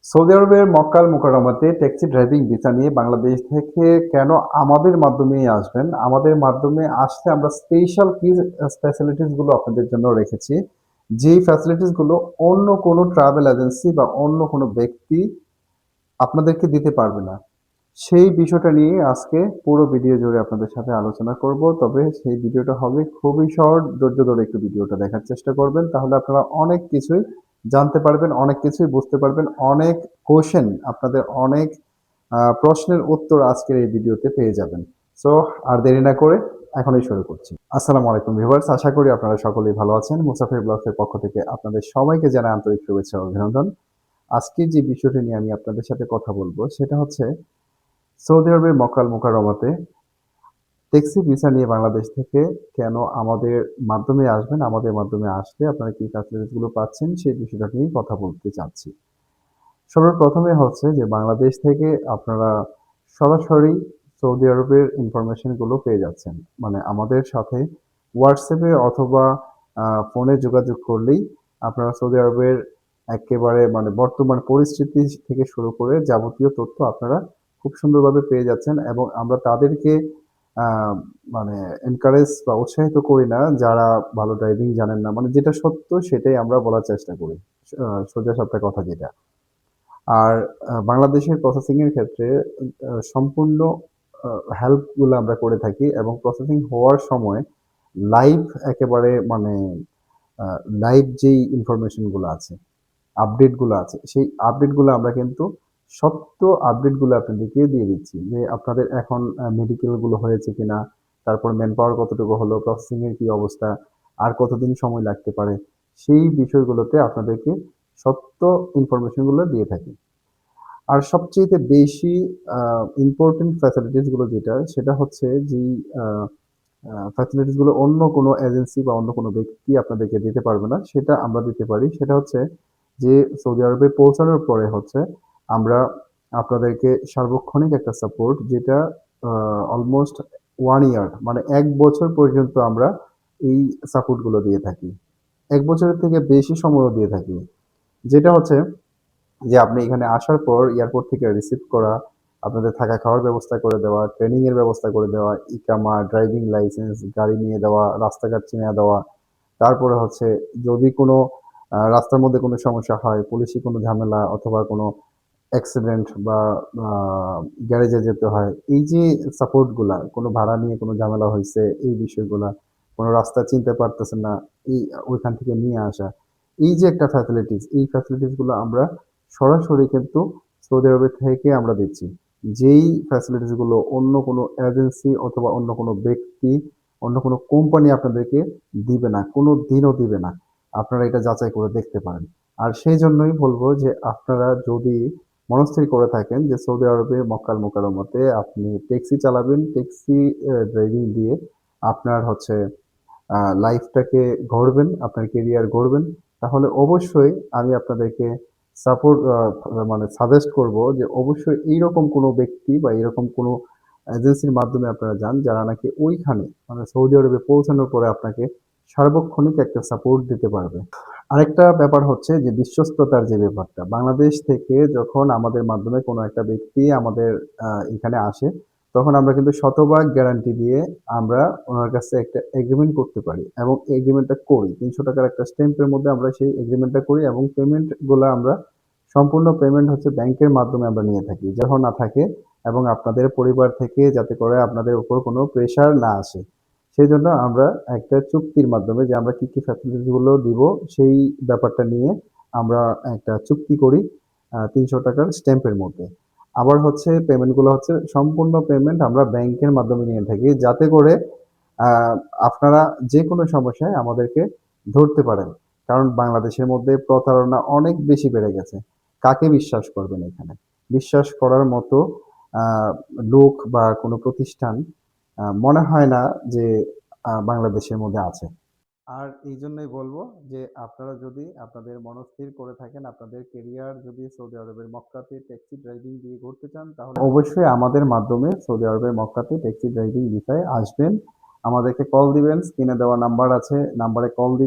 Saudi আরবের মক্কা আল মুকাররমাতে taxi driving visa নিয়ে বাংলাদেশ থেকে কেন আমাদের মাধ্যমেই আসবেন? আমাদের মাধ্যমে আসলে আমরা স্পেশাল কি ফ্যাসিলিটিস গুলো আপনাদের জন্য রেখেছি। যেই ফ্যাসিলিটিস গুলো অন্য কোনো ট্রাভেল এজেন্সি বা অন্য কোনো ব্যক্তি আপনাদেরকে দিতে পারবে না। সেই বিষয়টা নিয়ে আজকে পুরো ভিডিও জুড়ে আপনাদের সাথে আলোচনা করব। তবে সেই ভিডিওটা হবে খুবই শর্ট, ধৈর্য ধরে একটু ভিডিওটা দেখার চেষ্টা করবেন। তাহলে আপনারা অনেক কিছুই জানতে পারবেন, অনেক কিছুই বুঝতে পারবেন, অনেক কোয়েশ্চেন আপনাদের অনেক প্রশ্নের উত্তর আজকের এই ভিডিওতে পেয়ে যাবেন। সো আর দেরি না করে এখনই শুরু করছি। আসসালামু আলাইকুম ভিউয়ার্স, আশা করি আপনারা সকলেই ভালো আছেন। মুসাফির ব্লগসের পক্ষ থেকে আপনাদের সবাইকে জানাই আন্তরিক শুভেচ্ছা ও অভিনন্দন। আজকে যে বিষয়টি নিয়ে আমি আপনাদের সাথে কথা বলবো সেটা হচ্ছে সৌদি আরবের মক্কা আল মুকাররমাতে ট্যাক্সি ভিসা নিয়ে বাংলাদেশ থেকে কেন আমাদের মাধ্যমে আসবেন, আমাদের মাধ্যমে আসলে আপনারা কি ফ্যাসিলিটিস গুলো পাচ্ছেন সেই বিষয়টা নিয়েই কথা বলতে চাচ্ছি। সর্বপ্রথমে হচ্ছে যে বাংলাদেশ থেকে আপনারা সরাসরি সৌদি আরবের ইনফরমেশন গুলো পেয়ে যাচ্ছেন। মানে আমাদের সাথে হোয়াটসঅ্যাপে অথবা ফোনে যোগাযোগ করলেই আপনারা সৌদি আরবের একেবারে মানে বর্তমান পরিস্থিতি থেকে শুরু করে যাবতীয় তথ্য আপনারা খুব সুন্দরভাবে পেয়ে যাচ্ছেন এবং আমরা তাদেরকে আ মানে এনকারেজ বা উৎসাহিত করি না যারা ভালো ড্রাইভিং জানেন না। মানে যেটা সত্য সেটাই আমরা বলার চেষ্টা করি। সোজা সাপটা কথা যেটা। আর বাংলাদেশের প্রসেসিং এর ক্ষেত্রে সম্পূর্ণ আ হেল্প গুলো আমরা করে থাকি এবং প্রসেসিং হওয়ার সময় লাইভ একেবারে মানে আ লাইভ যেই ইনফরমেশন গুলো আছে, আপডেট গুলো আছে, সেই আপডেট গুলো আমরা কিন্তু সত্য আপডেট গুলো আপনাদেরকে দিয়ে দিচ্ছি। যে আপনাদের এখন মেডিকেল গুলো হয়েছে কিনা, তারপর ম্যান পাওয়ার কতটুকু হলো, প্রসেসিং এর কি অবস্থা, আর কতদিন সময় লাগতে পারে, সেই বিষয়গুলোতে আপনাদেরকে সত্য ইনফরমেশন গুলো দিয়ে থাকি। আর সবচাইতে বেশি আ ইম্পোর্টেন্ট ফ্যাসিলিটিস গুলো যেটা, সেটা হচ্ছে যেই আ আ ফ্যাসিলিটিস গুলো অন্য কোনো এজেন্সি বা অন্য কোনো ব্যক্তি আপনাদেরকে দিতে পারবে না, সেটা আমরা দিতে পারি। সেটা হচ্ছে যে সৌদি আরবে পৌঁছানোর পরে হচ্ছে আমরা আপনাদেরকে সার্বক্ষণিক একটা সাপোর্ট যেটা আ অলমোস্ট 1 ইয়ার মানে ১ বছর পর্যন্ত আমরা এই সাপোর্ট গুলো দিয়ে থাকি। ১ বছরের থেকে বেশি সময়ও দিয়ে থাকি। যেটা হচ্ছে যে আপনি এখানে আসার পর এয়ারপোর্ট থেকে রিসিভ করা, আপনাদের থাকা খাওয়ার ব্যবস্থা করে দেওয়া, ট্রেনিং এর ব্যবস্থা করে দেওয়া, ইকামা, ড্রাইভিং লাইসেন্স, গাড়ি নিয়ে দেওয়া, রাস্তাঘাট চিনিয়ে দেওয়া। তারপরে হচ্ছে যদি কোনো রাস্তার মধ্যে কোনো সমস্যা হয়, পুলিশি কোনো ঝামেলা অথবা কোনো অ্যাক্সিডেন্ট বা আ গ্যারেজে যেতে হয়। এই যে সাপোর্ট গুলা, কোনো ভাড়া নিয়ে কোনো ঝামেলা হইছে, এই বিষয়গুলা, কোনো রাস্তা চিনতে পারতেছেন না, এই ওইখান থেকে নিয়ে আসা। এই যে একটা ফ্যাসিলিটিস, এই ফ্যাসিলিটিস গুলো আমরা সরাসরি কিন্তু সৌদি আরবে থেকে আমরা দিচ্ছি। যেই ফ্যাসিলিটিস গুলো অন্য কোনো এজেন্সি অথবা অন্য কোনো ব্যক্তি, অন্য কোনো কোম্পানি আপনাদেরকে দিবে না, কোনদিনও দিবে না। আপনারা এটা যাচাই করে দেখতে পারেন। আর সেইজন্যই বলব যে আপনারা যদি মনস্থির করে থাকেন যে সৌদি আরবে মক্কা আল মুকাররমাতে আপনি ট্যাক্সি চালাবেন, ট্যাক্সি ড্রাইভিং দিয়ে আপনার হচ্ছে লাইফটাকে গড়বেন, আপনার কেরিয়ার গড়বেন, তাহলে অবশ্যই আমি আপনাদেরকে সাপোর্ট মানে সাজেস্ট করব যে অবশ্যই এইরকম কোনো ব্যক্তি বা এরকম কোনো এজেন্সির মাধ্যমে আপনারা যান, যারা নাকি ওইখানে মানে সৌদি আরবে পৌঁছানোর পরে আপনাকে সার্বক্ষণিক একটা সাপোর্ট দিতে পারবে। আরেকটা ব্যাপার হচ্ছে যে বিশ্বস্ততার যে ব্যাপারটা। বাংলাদেশ থেকে যখন আমাদের মাধ্যমে কোনো একটা ব্যক্তি আমাদের এখানে আসে, তখন আমরা কিন্তু শতভাগ গ্যারান্টি দিয়ে আমরা উনার কাছে একটা এগ্রিমেন্ট করতে পারি এবং এগ্রিমেন্টটা করি। ৳৩০০ র একটা স্ট্যাম্পের মধ্যে আমরা সেই এগ্রিমেন্টটা করি এবং পেমেন্ট গুলা আমরা সম্পূর্ণ পেমেন্ট হচ্ছে ব্যাংকের মাধ্যমে আমরা নিয়ে থাকি। যেন না থাকে এবং আপনাদের পরিবার থেকে যাতে করে আপনাদের উপর কোনো প্রেশার না আসে। সেজন্য আমরা একটা চুক্তির মাধ্যমে যে আমরা কি, কি ফ্যাসিলিটিস গুলো দিব সেই ব্যাপারটা নিয়ে আমরা একটা চুক্তি করি ৳৩০০ র স্ট্যাম্পের মধ্যে। আবার হচ্ছে পেমেন্ট গুলো হচ্ছে সম্পূর্ণ পেমেন্ট আমরা ব্যাংকের মাধ্যমে নিয়ে থাকি। যাতে করে আ আপনারা যেকোনো সমস্যায় আমাদেরকে ধরতে পারেন। কারণ বাংলাদেশের মধ্যে প্রতারণা অনেক বেশি বেড়ে গেছে। কাকে বিশ্বাস করবেন এখানে? বিশ্বাস করার মতো আ লোক বা কোনো প্রতিষ্ঠান মনে হয় না যে বাংলাদেশের মধ্যে আছে। আর এইজন্যই বলবো যে আপনারা যদি আপনাদের মনস্থির করে থাকেন, আপনাদের কেরিয়ার যদি সৌদি আরবের মক্কাতে ট্যাক্সি ড্রাইভিং দিয়ে করতে চান, তাহলে অবশ্যই আমাদের মাধ্যমে সৌদি আরবের মক্কাতে ট্যাক্সি ড্রাইভিং ভিসায় আসবেন। আমাদেরকে কল দিবেন। স্ক্রিনে দেওয়া নাম্বার আছে, নাম্বারে কল দিবেন।